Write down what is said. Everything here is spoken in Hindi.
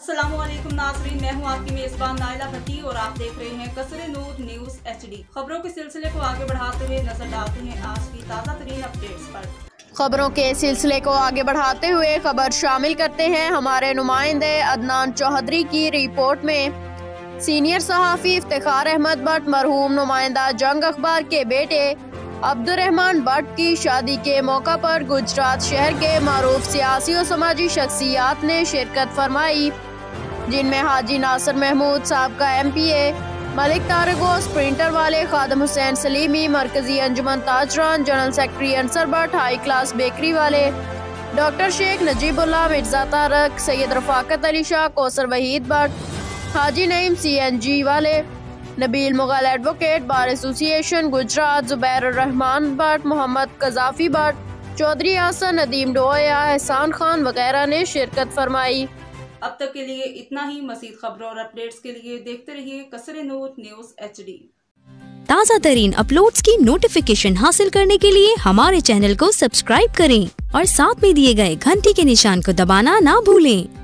अस्सलामुअलैकुम नाज़रीन, मैं हूं आपकी मेज़बान नाइला भट्टी और आप देख रहे हैं कसरे नूर न्यूज़ HD। खबरों के सिलसिले को आगे बढ़ाते हुए नजर डालते हैं आज की ताज़ा तरीन अपडेट्स पर। खबरों के सिलसिले को आगे बढ़ाते हुए खबर शामिल करते हैं हमारे नुमाइंदे अदनान चौधरी की रिपोर्ट में। सीनियर सहाफ़ी इफ्तिखार अहमद भट्ट मरहूम नुमाइंदा जंग अखबार के बेटे अब्दुर्रहमान भट्ट की शादी के मौका पर गुजरात शहर के मारूफ सियासी और समाजी शख्सियात ने शिरकत फरमाई, जिनमें हाजी नासिर महमूद साहब का MPA, मलिक तारिक गौस, प्रिंटर वाले Khadim Hussain Salimi, Markazi Anjuman Tajran, general secretary Ansar Bhatt, high class bakery वाले डॉक्टर शेख नजीबुल्लाह, मिर्जा तारक, सैयद रफाकत अली शाह, कौसर वहीद भट्ट, हाजी नईम CNG वाले, Nabeel Mughal advocate, bar association Gujrat, Zubair Rehman Bhatt, Mohammad Qazafi Bhatt, Chaudhry Ahsan, Nadeem डोया, एहसान खान वगैरह ने शिरकत फरमाई। अब तक के लिए इतना ही। मज़ीद खबरों और अपडेट्स के लिए देखते रहिए कसरे नूर न्यूज़ HD। ताज़ा तरीन अपलोड्स की नोटिफिकेशन हासिल करने के लिए हमारे चैनल को सब्सक्राइब करें और साथ में दिए गए घंटी के निशान को दबाना ना भूलें।